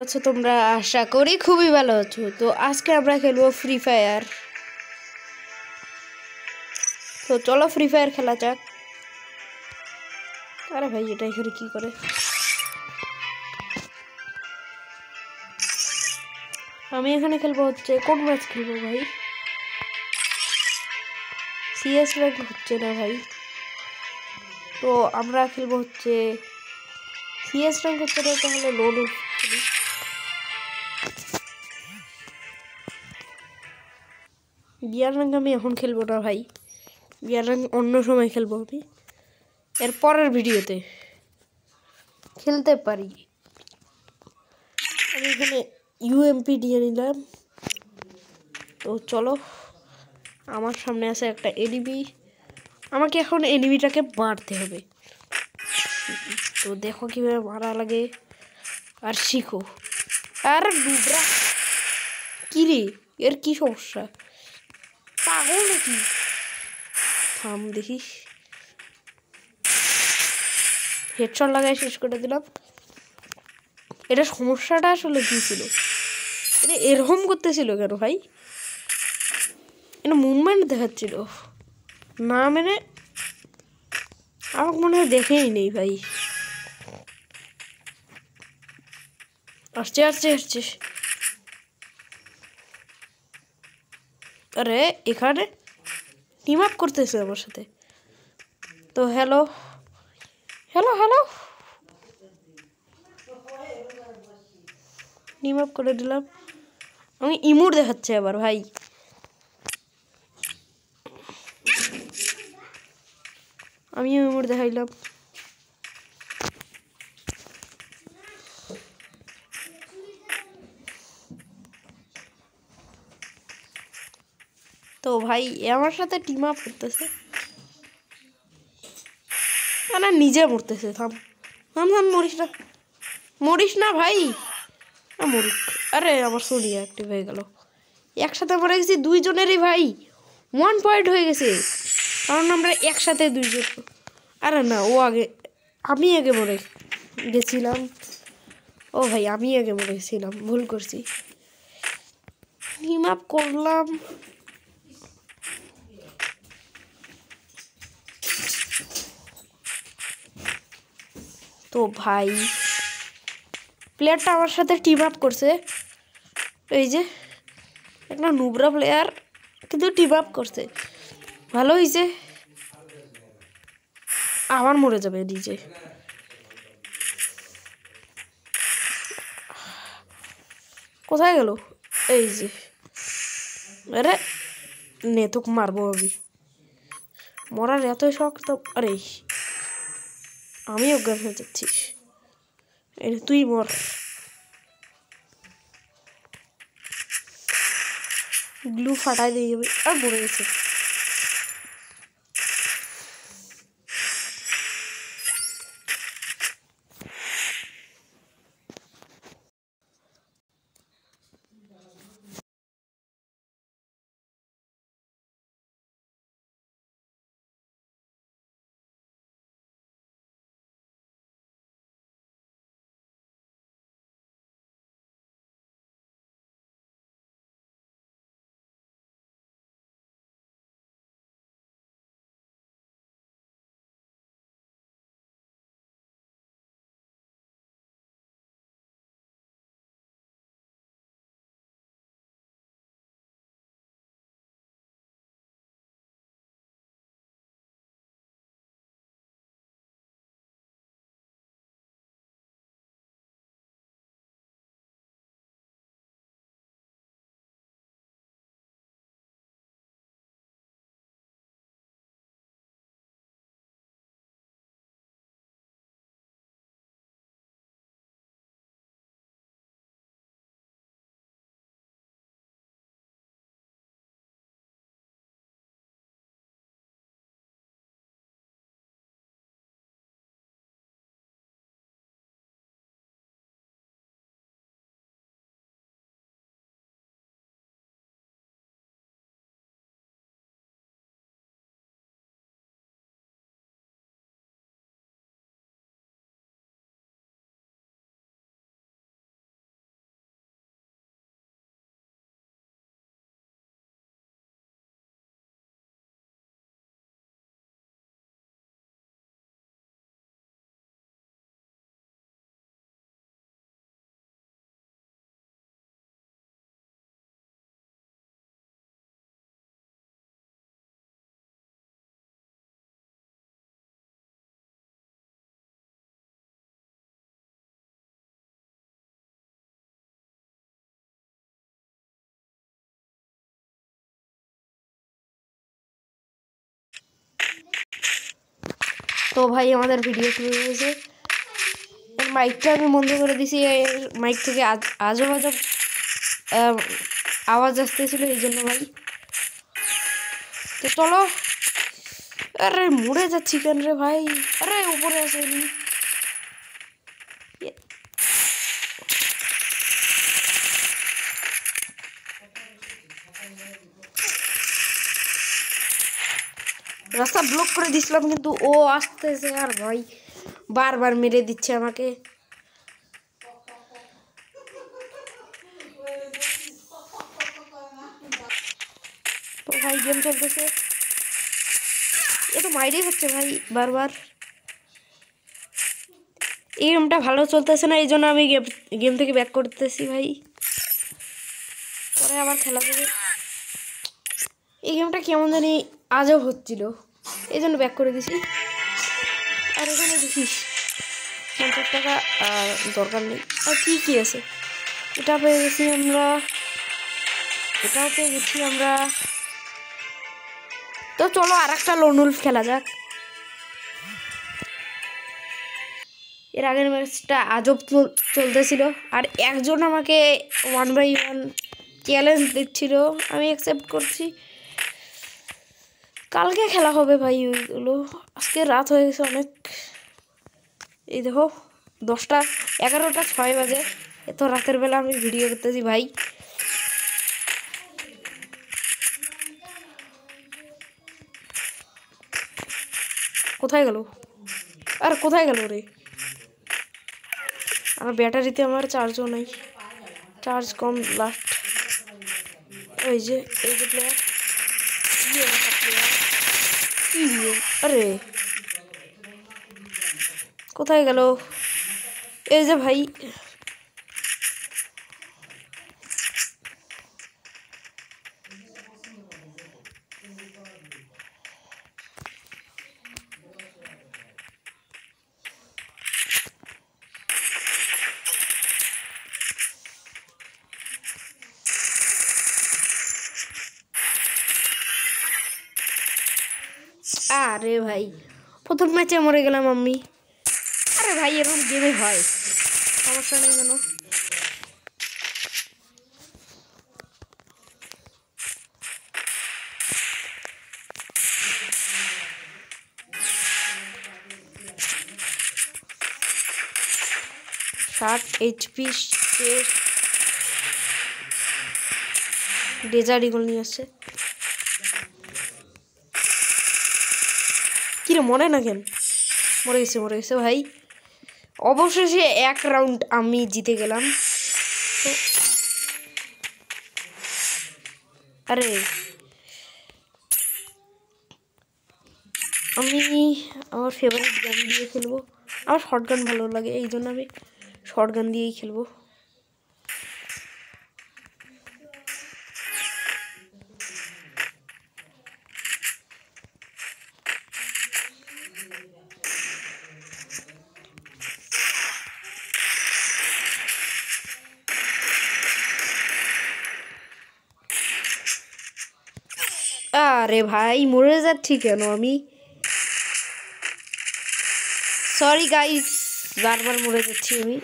আচ্ছা, তোমরা আশা করি খুবই ভালো আছো। তো আজকে আমরা খেলবো ফ্রি ফায়ার। তো চলো ফ্রি ফায়ার খেলা যাক। আরে ভাই, এটা এখানে কি করে? আমি এখানে খেলবো হচ্ছে কোন ম্যাচ খেলবো ভাই? সিএস র্যাঙ্ক হচ্ছে না ভাই। তো আমরা খেলবো হচ্ছে সিএস র্যাঙ্ক হচ্ছে না, তাহলে লোড খেলি। বিয়ার র্যাঙ্ক আমি এখন খেলবো না ভাই, বিয়ার র্যাঙ্ক অন্য সময় খেলবো। আমি এর পরের ভিডিওতে খেলতে পারি। আমি এখানে ইউএমপি দিয়ে নিলাম। তো চলো, আমার সামনে আছে একটা এনিমি। আমাকে এখন এনিমিটাকে মারতে হবে। তো দেখো কিভাবে মারা লাগে আর শিখো। আর ডুবরা কি রে, এর কি সমস্যা? পাগল নাকি? থাম দেখিস। হেডশট লাগাই শেষ করে দিলাম। এটা সমস্যাটা আসলে কি ছিল? এটা এরকম করতেছিল কেন ভাই? এটা মুভমেন্ট দেখাচ্ছিল না, মানে আমাকে মনে হয় দেখেই নেই ভাই। আসছে আসছে আসছে। আরে এখানে টিম আপ করতেছে আমার সাথে। তো hello hello hello, team up করে দিলাম। আমি ইমোট দেখাচ্ছে আবার ভাই। আমিও ইমোট দেখাইলাম। তো ভাই আমার সাথে টিম আপ করতেছে, না নিজে মরতেছে। থাম থাম থাম, মরিস না মরিস না ভাই। মরুক। আরে আমার সোনিয়া অ্যাক্টিভ হয়ে গেল। একসাথে মরে গেছি দুইজনেরই ভাই। 1 পয়েন্ট হয়ে গেছে, কারণ আমরা একসাথে দুইজন। আরে না, ও আগে, আমি আগে মরে গেছিলাম। ও ভাই, আমি আগে মরে গেছিলাম, ভুল করছি। টিম আপ করলাম। তো ভাই প্লেয়ারটা আমার সাথে টিম আপ করছে। এই যে একটা নুবরা প্লেয়ার, কিন্তু টিম আপ করছে, ভালো হয়েছে। আবার মরে যাবে নিজে। কোথায় গেল? এই যে, আরে নে তোকে মারবো আমি। মরার এতই শখ তো। আরে আমি অজ্ঞান হয়ে যাচ্ছিস, তুই মর। গ্লু ফাটাই দিয়ে যাবে। আর মরে গেছে। তো ভাই আমাদের ভিডিও শুরু হয়েছে। মাইকটা আমি বন্ধ করে দিছি, মাইক থেকে আজব আজব আওয়াজ আসতেছিল, এই জন্য ভাই। তো চলো। আরে মরে যাচ্ছি কেন রে ভাই? আরে উপরে আসেনি। রাস্তা ব্লক করে দিছিলাম, কিন্তু ও আসতেছে আর ভাই বারবার মেরে দিচ্ছে আমাকে। তো ভাই গেম চলতেছে, এ তো মাইরেই হচ্ছে ভাই বারবার। এই গেমটা ভালো চলতেছে না, এই জন্য আমি গেম থেকে ব্যাক করতেছি ভাই, পরে আবার খেলা দেবে। এই গেমটা কেমন জানি আজব হচ্ছিল, এই জন্য ব্যাক করে দিছি। আর এখানে দেখিস 50 টাকা দরকার নেই। আর কি কি আছে, এটা পেয়ে গেছি আমরা, এটাও পেয়ে গেছি আমরা। তো চলো আর একটা লোন উলফ খেলা যাক। এর আগের ম্যাচটা আজব চলতেছিল, আর একজন আমাকে 1v1 চ্যালেঞ্জ দিচ্ছিল, আমি অ্যাকসেপ্ট করছি। কালকে খেলা হবে ভাই ওইগুলো, আজকে রাত হয়ে গেছে অনেক। এই দেখো 10টা 11টা 6 বাজে, এত রাতের বেলা আমি ভিডিও করতেছি ভাই। কোথায় গেল? আর কোথায় গেল রে? আর ব্যাটারিতে আমার চার্জও নাই, চার্জ কম লাস্ট। এই যে প্লেয়ার, আরে কোথায় গেল? এই যে ভাই, আরে ভাই প্রথম ম্যাচে মরে গেলাম আমি। আরে ভাই এরকম গেমে হয়, সমস্যা নেই কেন। HP ডেজার্ট ইগল নিয়ে আসছে। কিরে মরে না কেন? মরে গেছে ভাই। অবশেষে এক রাউন্ড আমি জিতে গেলাম। আরে আমি আমার ফেভারিট গান দিয়ে খেলবো, আমার শর্ট গান ভালো লাগে, এই জন্য আমি শর্ট গান দিয়েই খেলবো। আরে ভাই মরে যাচ্ছি কেন আমি? সরি গাইস, বারবার মরে যাচ্ছি আমি।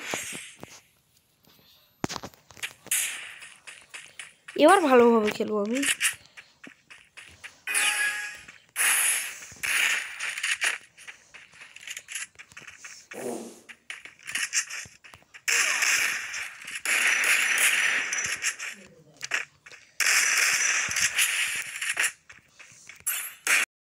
এবার ভালোভাবে খেলবো আমি।